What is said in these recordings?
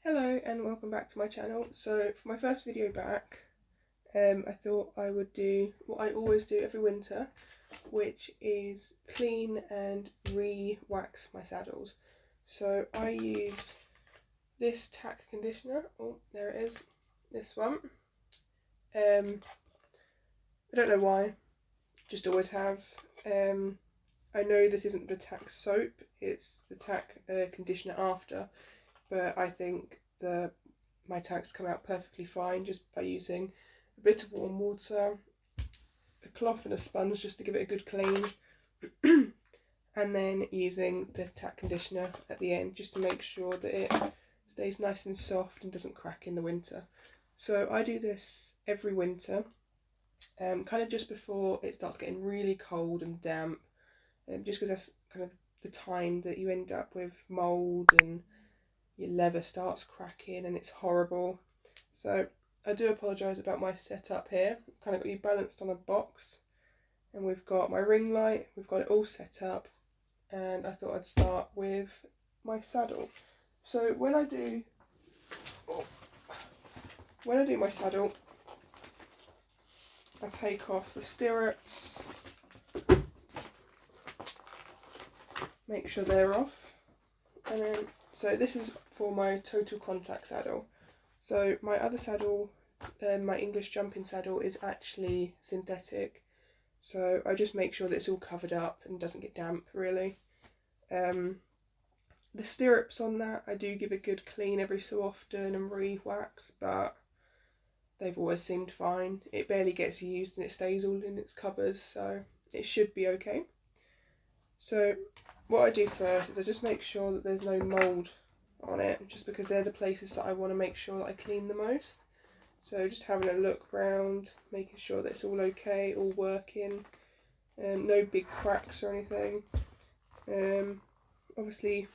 Hello and welcome back to my channel. So for my first video back, I thought I would do what I always do every winter, which is clean and re-wax my saddles. So I use this tack conditioner. Oh, there it is, this one. I don't know why, just always have. I know this isn't the tack soap, it's the tack conditioner after. But I think my tacks come out perfectly fine just by using a bit of warm water, a cloth and a sponge just to give it a good clean, and then using the tack conditioner at the end just to make sure that it stays nice and soft and doesn't crack in the winter. So I do this every winter, kind of just before it starts getting really cold and damp, just because that's kind of the time that you end up with mould and your leather starts cracking and it's horrible. So I do apologise about my setup here. I've kind of got you balanced on a box and we've got my ring light, we've got it all set up, and I thought I'd start with my saddle. So when I do my saddle, I take off the stirrups, make sure they're off, and then so this is for my total contact saddle. So my other saddle, my English jumping saddle, is actually synthetic. So I just make sure that it's all covered up and doesn't get damp really. The stirrups on that, I do give a good clean every so often and re-wax, but they've always seemed fine. It barely gets used and it stays all in its covers, so it should be okay. So what I do first is I just make sure that there's no mould on it, just because they're the places that I want to make sure that I clean the most. So just having a look round, making sure that it's all okay, all working, no big cracks or anything. Obviously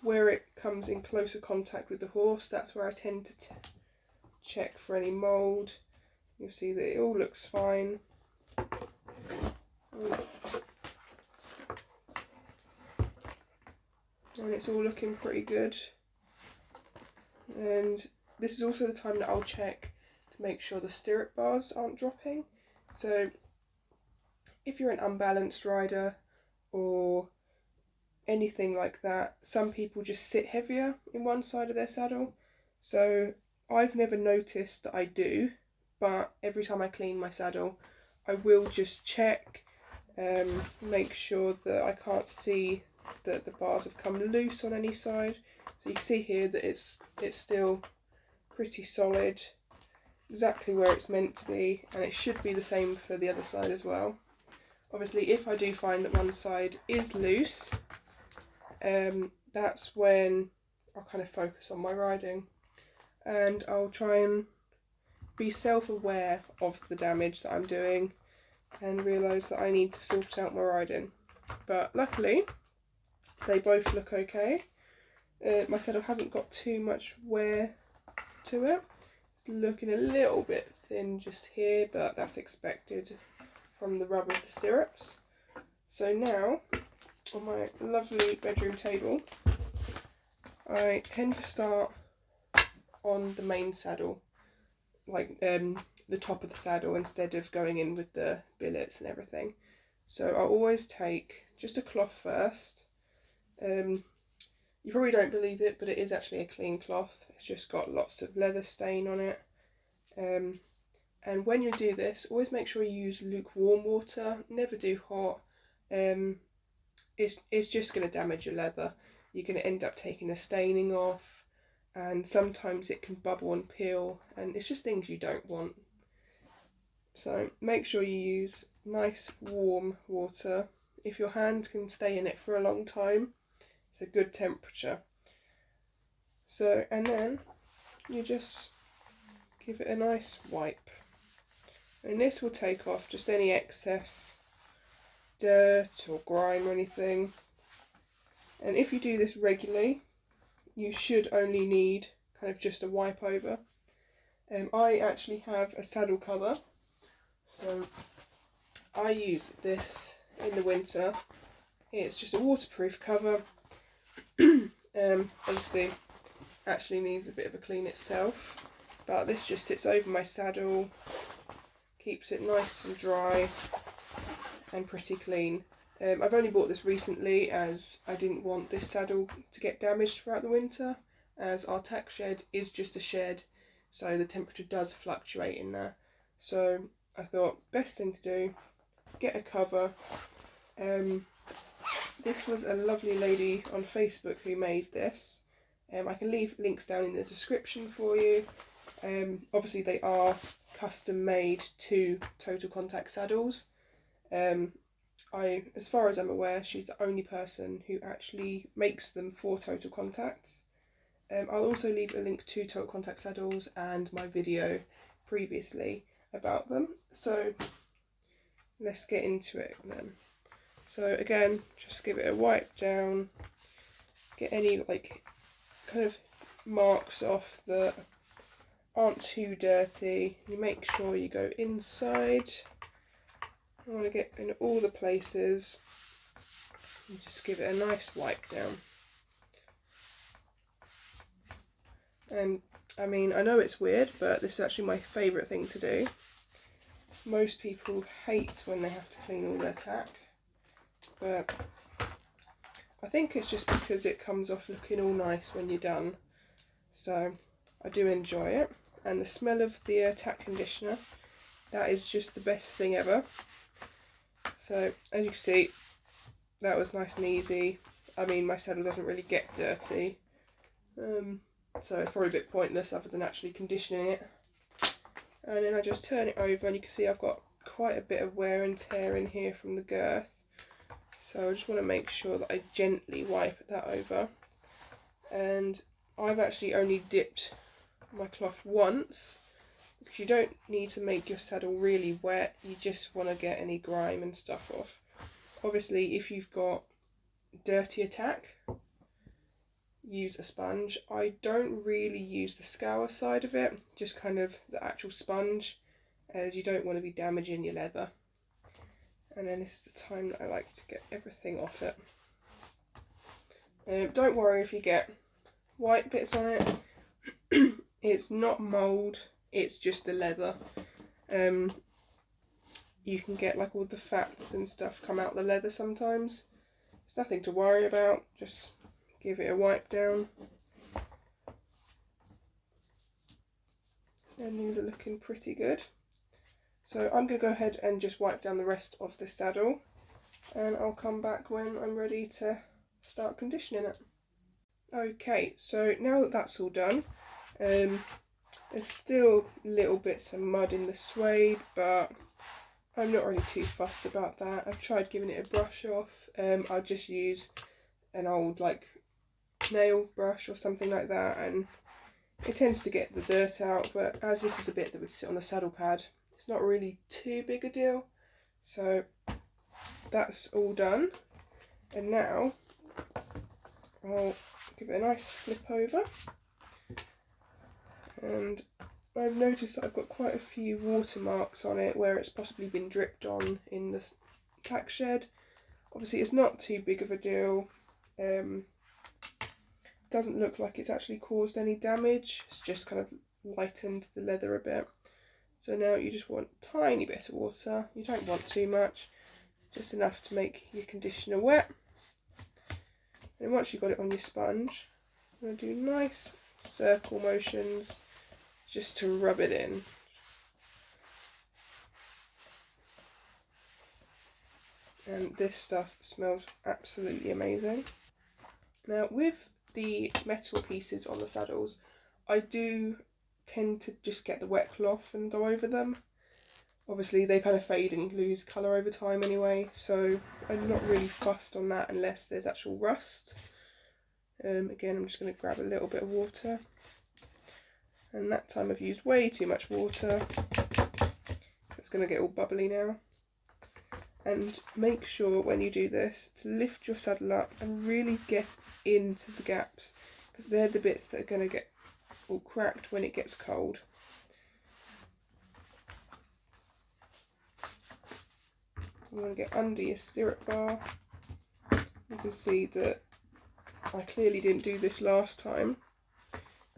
where it comes in closer contact with the horse, that's where I tend to check for any mould. You'll see that it all looks fine. And it's all looking pretty good. And this is also the time that I'll check to make sure the stirrup bars aren't dropping. So if you're an unbalanced rider or anything like that, some people just sit heavier in one side of their saddle. So I've never noticed that I do, but every time I clean my saddle I will just check, make sure that I can't see that the bars have come loose on any side. So you can see here that it's still pretty solid, exactly where it's meant to be, and it should be the same for the other side as well. Obviously if I do find that one side is loose, that's when I'll kind of focus on my riding and I'll try and be self-aware of the damage that I'm doing and realise that I need to sort out my riding. But luckily they both look okay. My saddle hasn't got too much wear to it. It's looking a little bit thin just here, but that's expected from the rub of the stirrups. So now, on my lovely bedroom table, I tend to start on the main saddle, like the top of the saddle, instead of going in with the billets and everything. So I always take just a cloth first. You probably don't believe it, but it is actually a clean cloth. It's just got lots of leather stain on it. And when you do this, always make sure you use lukewarm water. Never do hot. It's just going to damage your leather. You're going to end up taking the staining off, and sometimes it can bubble and peel, and it's just things you don't want. So make sure you use nice warm water. If your hand can stay in it for a long time, it's a good temperature. So, and then you just give it a nice wipe, and this will take off just any excess dirt or grime or anything. And if you do this regularly, you should only need kind of just a wipe over. I actually have a saddle cover, so I use this in the winter. It's just a waterproof cover, obviously, actually needs a bit of a clean itself, but this just sits over my saddle, keeps it nice and dry and pretty clean. I've only bought this recently as I didn't want this saddle to get damaged throughout the winter, as our tack shed is just a shed, so the temperature does fluctuate in there. So I thought best thing to do, get a cover. This was a lovely lady on Facebook who made this. I can leave links down in the description for you. Obviously they are custom made to Total Contact saddles. As far as I'm aware, she's the only person who actually makes them for Total Contacts. I'll also leave a link to Total Contact saddles and my video previously about them. So let's get into it then. So again, just give it a wipe down, get any like kind of marks off that aren't too dirty. You make sure you go inside. I want to get in all the places and just give it a nice wipe down. And I mean, I know it's weird, but this is actually my favourite thing to do. Most people hate when they have to clean all their tack, but I think it's just because it comes off looking all nice when you're done. So I do enjoy it. And the smell of the tack conditioner, that is just the best thing ever. So as you can see, that was nice and easy. I mean, my saddle doesn't really get dirty, so it's probably a bit pointless other than actually conditioning it. And then I just turn it over and you can see I've got quite a bit of wear and tear in here from the girth. So I just want to make sure that I gently wipe that over. And I've actually only dipped my cloth once, because you don't need to make your saddle really wet, you just want to get any grime and stuff off. Obviously if you've got dirtier tack, use a sponge. I don't really use the scour side of it, just kind of the actual sponge, as you don't want to be damaging your leather. And then this is the time that I like to get everything off it. Don't worry if you get white bits on it. It's not mould, it's just the leather. You can get like all the fats and stuff come out the leather sometimes. It's nothing to worry about, just give it a wipe down. And these are looking pretty good. So I'm going to go ahead and just wipe down the rest of the saddle, and I'll come back when I'm ready to start conditioning it. Okay, so now that that's all done, there's still little bits of mud in the suede, but I'm not really too fussed about that. I've tried giving it a brush off. I'll just use an old like nail brush or something like that, and it tends to get the dirt out, but as this is a bit that would sit on the saddle pad, it's not really too big a deal. So that's all done, and now I'll give it a nice flip over. And I've noticed that I've got quite a few watermarks on it where it's possibly been dripped on in the tack shed. Obviously it's not too big of a deal. Doesn't look like it's actually caused any damage, it's just kind of lightened the leather a bit. So now you just want a tiny bit of water, you don't want too much, just enough to make your conditioner wet. And once you've got it on your sponge, I'm going to do nice circle motions just to rub it in. And this stuff smells absolutely amazing. Now with the metal pieces on the saddles, I do tend to just get the wet cloth and go over them. Obviously they kind of fade and lose colour over time anyway, so I'm not really fussed on that unless there's actual rust. Again, I'm just going to grab a little bit of water, and that time I've used way too much water. It's going to get all bubbly now. And make sure when you do this to lift your saddle up and really get into the gaps, because they're the bits that are going to get all cracked when it gets cold. You want to get under your stirrup bar. You can see that I clearly didn't do this last time,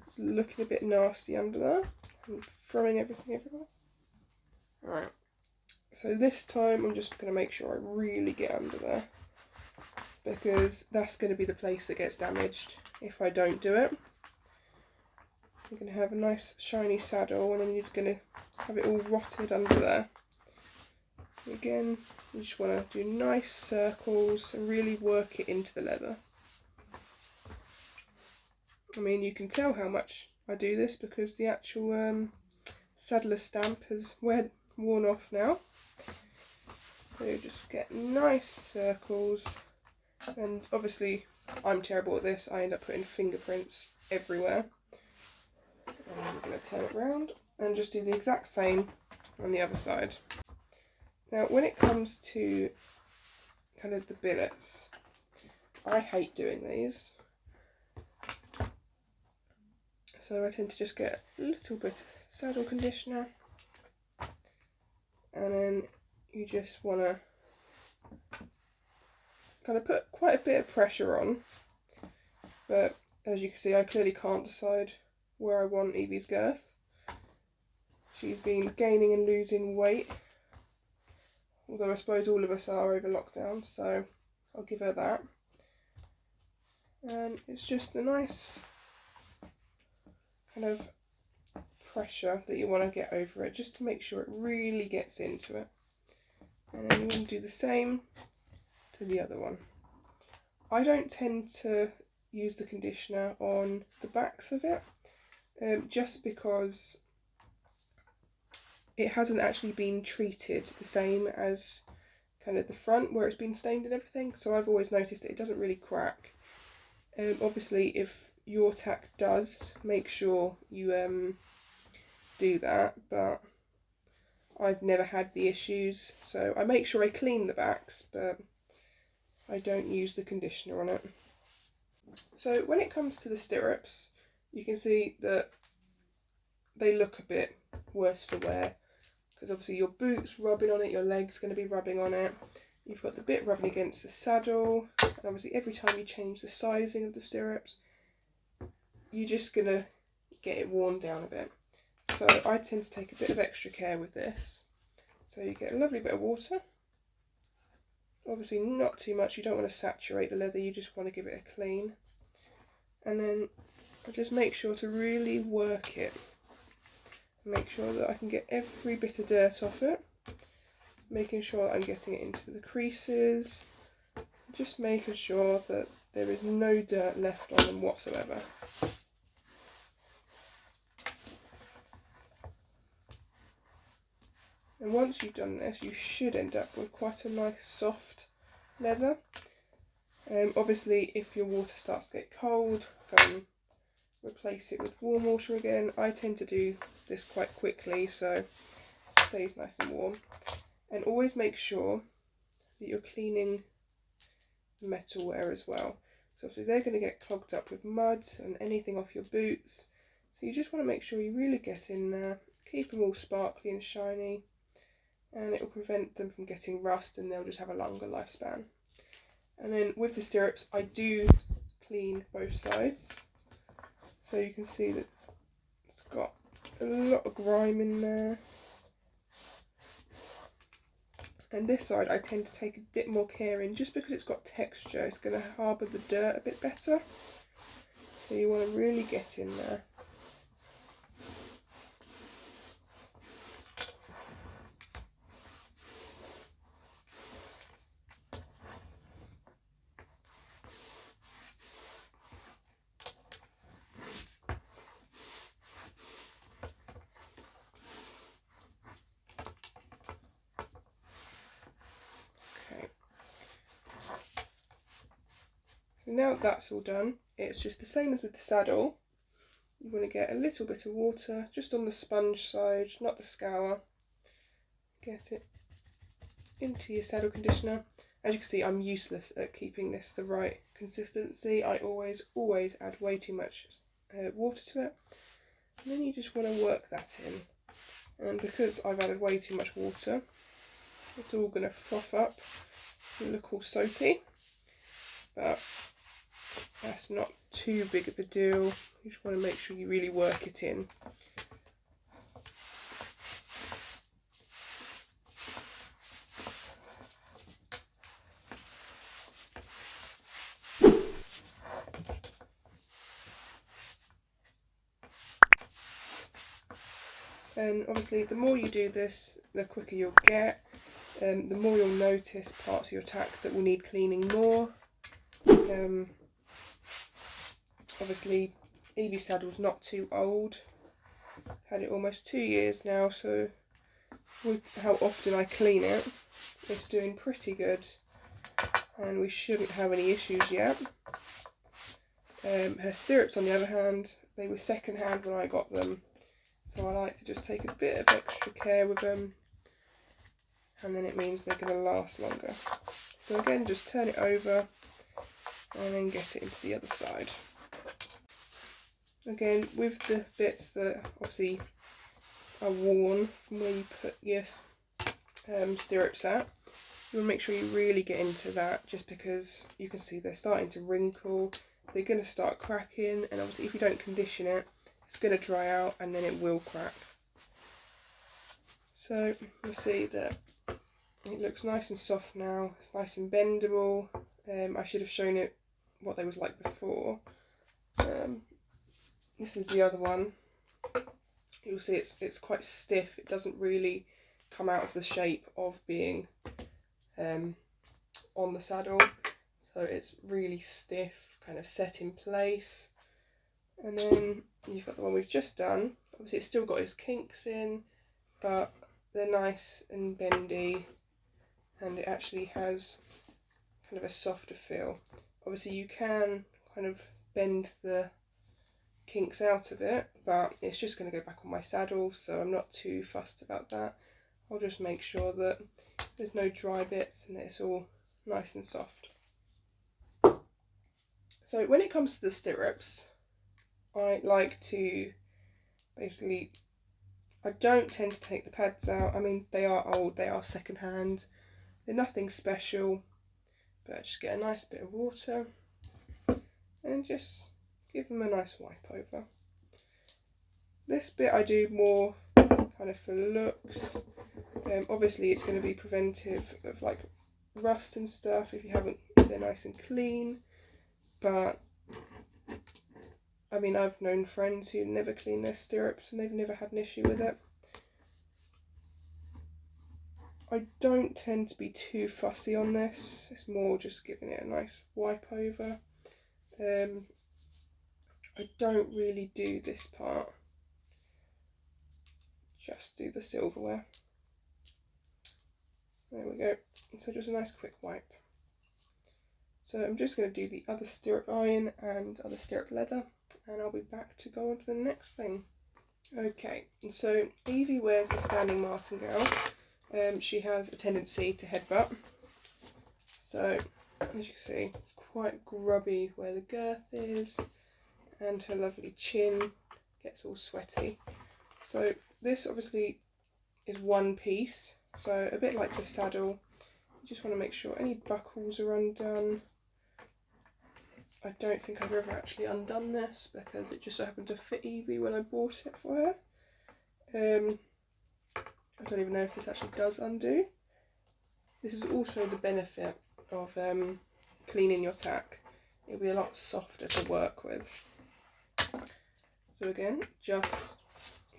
It's looking a bit nasty under there. I'm throwing everything everywhere. Alright, so this time I'm just going to make sure I really get under there, because that's going to be the place that gets damaged if I don't do it. You're going to have a nice shiny saddle, and then you're going to have it all rotted under there. Again, you just want to do nice circles and really work it into the leather. I mean, you can tell how much I do this because the actual saddler stamp has worn off now. So you just get nice circles, and obviously I'm terrible at this, I end up putting fingerprints everywhere. And we're going to turn it round and just do the exact same on the other side. Now when it comes to kind of the billets, I hate doing these. So I tend to just get a little bit of saddle conditioner, and then you just want to kind of put quite a bit of pressure on. But as you can see, I clearly can't decide where I want Evie's girth. She's been gaining and losing weight, although I suppose all of us are over lockdown, so I'll give her that. And it's just a nice kind of pressure that you want to get over it, just to make sure it really gets into it. And then you want to do the same to the other one. I don't tend to use the conditioner on the backs of it, just because it hasn't actually been treated the same as kind of the front where it's been stained and everything, so I've always noticed that it doesn't really crack. Obviously if your tack does, make sure you do that, but I've never had the issues, so I make sure I clean the backs, but I don't use the conditioner on it. So when it comes to the stirrups, you can see that they look a bit worse for wear, because obviously your boot's rubbing on it, your leg's going to be rubbing on it, you've got the bit rubbing against the saddle, and obviously every time you change the sizing of the stirrups, you're just going to get it worn down a bit. So I tend to take a bit of extra care with this. So you get a lovely bit of water. Obviously not too much, you don't want to saturate the leather, you just want to give it a clean. And then I just make sure to really work it. Make sure that I can get every bit of dirt off it. Making sure that I'm getting it into the creases. Just making sure that there is no dirt left on them whatsoever. And once you've done this, you should end up with quite a nice soft leather. Obviously if your water starts to get cold, go and replace it with warm water again. I tend to do this quite quickly so it stays nice and warm. And always make sure that you're cleaning the metalware as well. So obviously they're going to get clogged up with mud and anything off your boots. So you just want to make sure you really get in there, keep them all sparkly and shiny, and it will prevent them from getting rust, and they'll just have a longer lifespan. And then with the stirrups, I do clean both sides. So you can see that it's got a lot of grime in there. And this side I tend to take a bit more care in, just because it's got texture, it's going to harbour the dirt a bit better. So you want to really get in there. Now that's all done, it's just the same as with the saddle. You want to get a little bit of water just on the sponge side, not the scour. Get it into your saddle conditioner. As you can see, I'm useless at keeping this the right consistency. I always add way too much water to it. And then you just want to work that in. And because I've added way too much water, it's all going to froth up and look all soapy. But That's not too big of a deal. You just want to make sure you really work it in. And obviously the more you do this, the quicker you'll get. The more you'll notice parts of your tack that will need cleaning more. Obviously Evie's saddle's not too old. I've had it almost 2 years now, so with how often I clean it, it's doing pretty good and we shouldn't have any issues yet. Her stirrups on the other hand, they were second hand when I got them, so I like to just take a bit of extra care with them, and then it means they're going to last longer. So again, just turn it over and then get it into the other side. Again, with the bits that obviously are worn from where you put your stirrups at, you want to make sure you really get into that, just because you can see they're starting to wrinkle, they're going to start cracking, and obviously if you don't condition it, it's going to dry out and then it will crack. So you see that it looks nice and soft now, it's nice and bendable. I should have shown it what they was like before. This is the other one. You'll see it's quite stiff, it doesn't really come out of the shape of being on the saddle, so it's really stiff, kind of set in place. And then you've got the one we've just done. Obviously it's still got its kinks in, but they're nice and bendy, and it actually has kind of a softer feel. Obviously you can kind of bend the kinks out of it, but it's just going to go back on my saddle, so I'm not too fussed about that. I'll just make sure that there's no dry bits and that it's all nice and soft. So when it comes to the stirrups, I like to basically, I don't tend to take the pads out. I mean, they are old, they are second hand, they're nothing special, but just get a nice bit of water and just give them a nice wipe over. This bit I do more kind of for looks. Obviously it's going to be preventive of like rust and stuff if they're nice and clean, but I mean, I've known friends who never clean their stirrups and they've never had an issue with it. I don't tend to be too fussy on this, it's more just giving it a nice wipe over. I don't really do this part, just do the silverware. There we go, so just a nice quick wipe. So I'm just going to do the other stirrup iron and other stirrup leather, and I'll be back to go on to the next thing. Okay, so Evie wears a standing martingale. She has a tendency to headbutt, so as you can see it's quite grubby where the girth is, and her lovely chin gets all sweaty. So this obviously is one piece, so a bit like the saddle, you just want to make sure any buckles are undone. I don't think I've ever actually undone this because it just so happened to fit Evie when I bought it for her. I don't even know if this actually does undo. This is also the benefit of cleaning your tack. It'll be a lot softer to work with. So again, just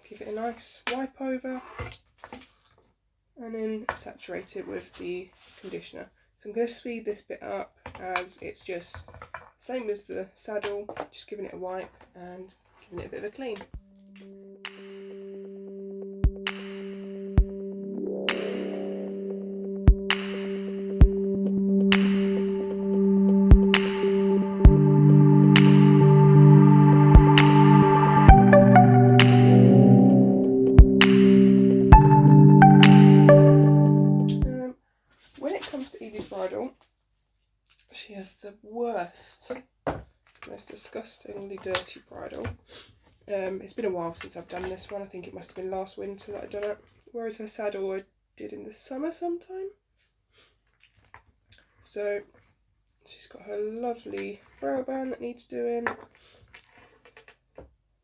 give it a nice wipe over and then saturate it with the conditioner. So I'm going to speed this bit up as it's just same as the saddle, just giving it a wipe and giving it a bit of a clean. When it comes to Evie's bridle, she has the worst, most disgustingly dirty bridle. It's been a while since I've done this one. I think it must have been last winter that I've done it. Whereas her saddle I did in the summer sometime. So She's got her lovely brow band that needs doing.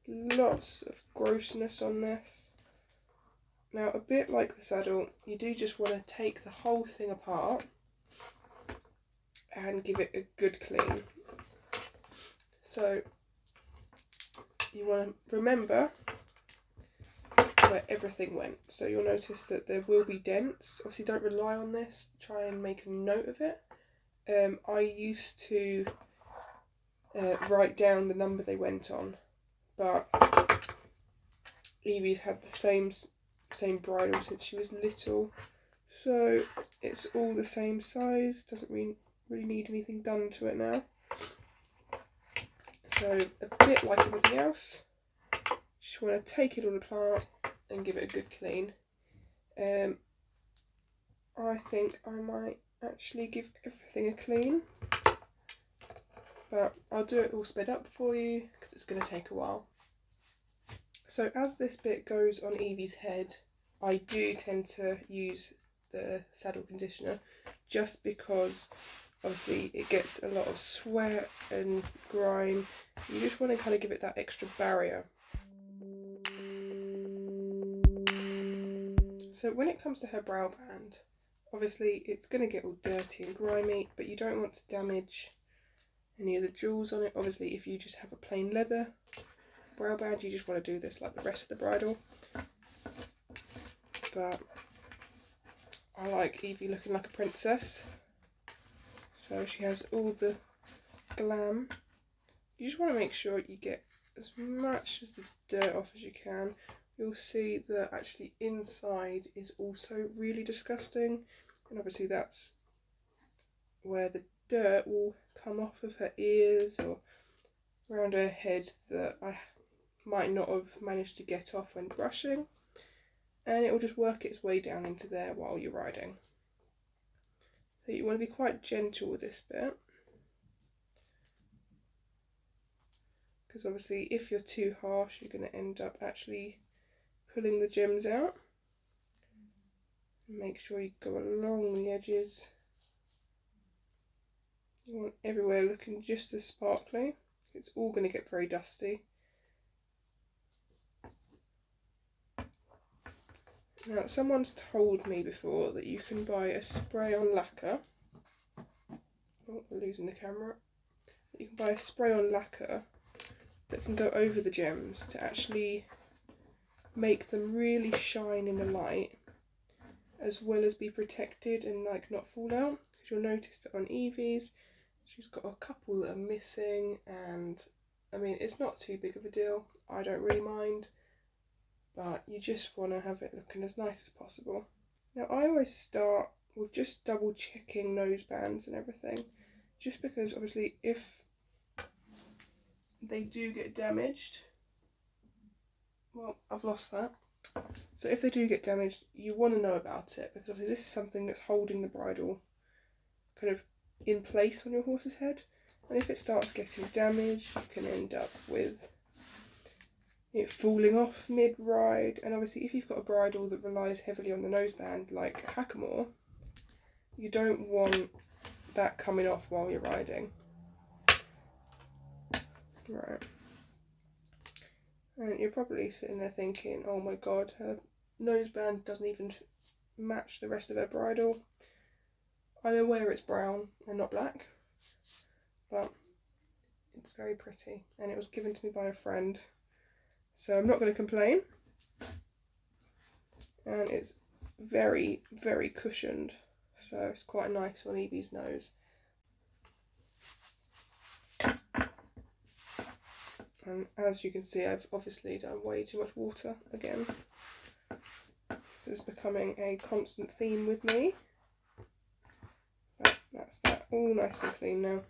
Lots of grossness on this. Now, a bit like the saddle, you do just want to take the whole thing apart and give it a good clean. So you want to remember where everything went. So you'll notice that there will be dents. Obviously don't rely on this, try and make a note of it. I used to write down the number they went on, but Evie's had the same bridle since she was little, so it's all the same size, doesn't really need anything done to it now. So a bit like everything else, just want to take it all apart and give it a good clean. I think I might actually give everything a clean, but I'll do it all sped up for you because it's going to take a while. So as this bit goes on Evie's head, I do tend to use the saddle conditioner just because obviously it gets a lot of sweat and grime. You just want to kind of give it that extra barrier. So when it comes to her brow band, obviously it's going to get all dirty and grimy, but you don't want to damage any of the jewels on it. Obviously if you just have a plain leather brow band, you just want to do this like the rest of the bridle. But I like Evie looking like a princess, so she has all the glam. You just want to make sure you get as much of the dirt off as you can. You'll see that actually inside is also really disgusting, and obviously that's where the dirt will come off of her ears or around her head that I might not have managed to get off when brushing, and it will just work its way down into there while you're riding. So you want to be quite gentle with this bit, because obviously if you're too harsh you're going to end up actually pulling the gems out. Make sure you go along the edges. You want everywhere looking just as sparkly. It's all going to get very dusty. Now, someone's told me before that you can buy a spray-on lacquer. Oh, we're losing the camera. You can buy a spray-on lacquer that can go over the gems to actually make them really shine in the light, as well as be protected and like not fall out. Because you'll notice that on Evie's, she's got a couple that are missing, and I mean it's not too big of a deal. I don't really mind. But you just want to have it looking as nice as possible. Now I always start with just double checking nose bands and everything, just because obviously if they do get damaged, well, I've lost that. So if they do get damaged, you want to know about it, because obviously this is something that's holding the bridle kind of in place on your horse's head, and if it starts getting damaged you can end up with it falling off mid-ride. And obviously if you've got a bridle that relies heavily on the noseband like a hackamore, you don't want that coming off while you're riding. Right. And you're probably sitting there thinking, oh my god, her noseband doesn't even match the rest of her bridle. I'm aware it's brown and not black, but it's very pretty, and it was given to me by a friend. So I'm not going to complain, and it's very, very cushioned, so it's quite nice on Evie's nose. And as you can see, I've obviously done way too much water again. This is becoming a constant theme with me, but that's that, all nice and clean now.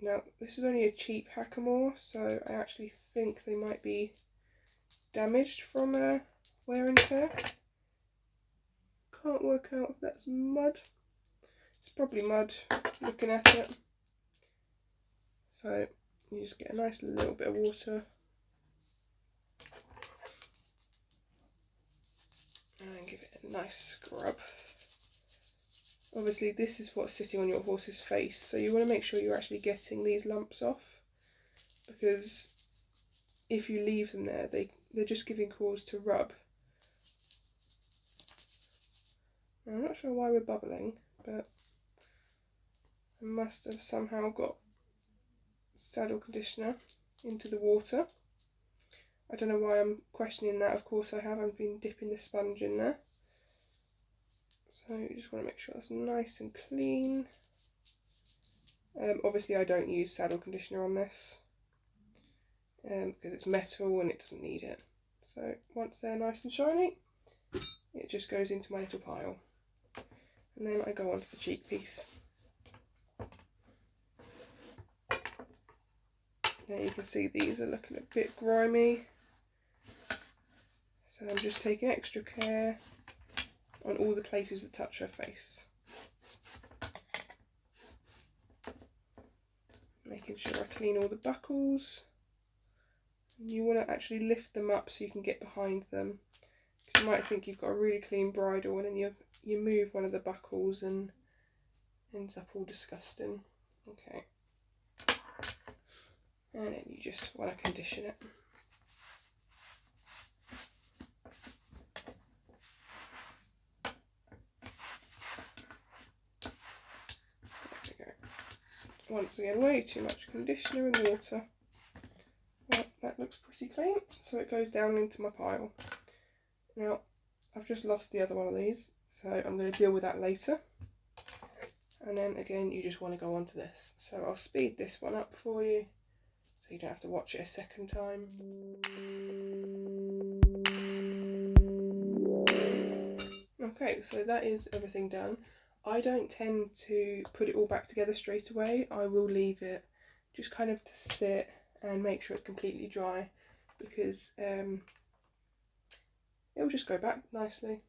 Now, this is only a cheap hackamore, so I actually think they might be damaged from wear and tear. Can't work out if that's mud. It's probably mud, looking at it. So you just get a nice little bit of water and give it a nice scrub. Obviously this is what's sitting on your horse's face, so you want to make sure you're actually getting these lumps off, because if you leave them there, they're just giving cause to rub. Now, I'm not sure why we're bubbling, but I must have somehow got saddle conditioner into the water. I don't know why I'm questioning that. Of course I have. I've been dipping the sponge in there. So you just want to make sure it's nice and clean. Obviously I don't use saddle conditioner on this because it's metal and it doesn't need it. So once they're nice and shiny, it just goes into my little pile. And then I go on to the cheek piece. Now you can see these are looking a bit grimy. So I'm just taking extra care on all the places that touch her face. Making sure I clean all the buckles. You want to actually lift them up so you can get behind them. You might think you've got a really clean bridle and then you move one of the buckles and ends up all disgusting. Okay. And then you just want to condition it. There we go. Once again, way too much conditioner and water. Well, that looks pretty clean, so it goes down into my pile. Now, I've just lost the other one of these, so I'm going to deal with that later. And then again, you just want to go on to this. So I'll speed this one up for you, so you don't have to watch it a second time. Okay, so that is everything done. I don't tend to put it all back together straight away. I will leave it just kind of to sit and make sure it's completely dry, because it'll just go back nicely.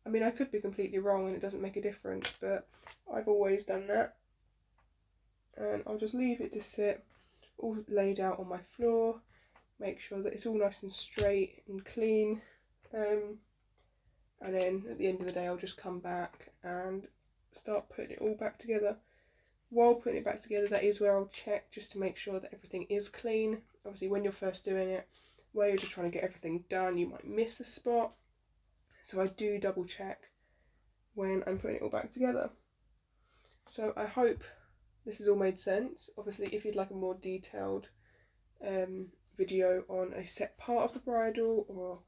I mean, I could be completely wrong and it doesn't make a difference, but I've always done that. And I'll just leave it to sit all laid out on my floor, make sure that it's all nice and straight and clean. And then at the end of the day, I'll just come back and start putting it all back together. While putting it back together, that is where I'll check just to make sure that everything is clean. Obviously, when you're first doing it, where you're just trying to get everything done, you might miss a spot. So I do double check when I'm putting it all back together. So I hope this has all made sense. Obviously, if you'd like a more detailed video on a set part of the bridle, or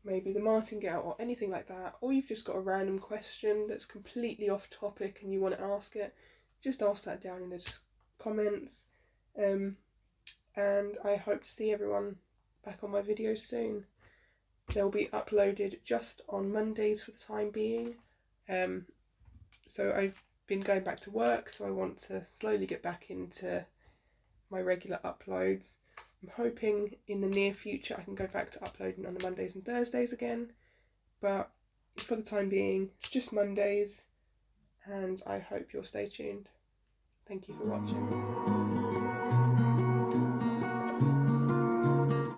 maybe the martingale or anything like that, or you've just got a random question that's completely off topic and you want to ask it, just ask that down in the comments. And I hope to see everyone back on my videos soon. They'll be uploaded just on Mondays for the time being. So I've been going back to work, so I want to slowly get back into my regular uploads. I'm hoping in the near future I can go back to uploading on the Mondays and Thursdays again, but for the time being, it's just Mondays, and I hope you'll stay tuned. Thank you for watching.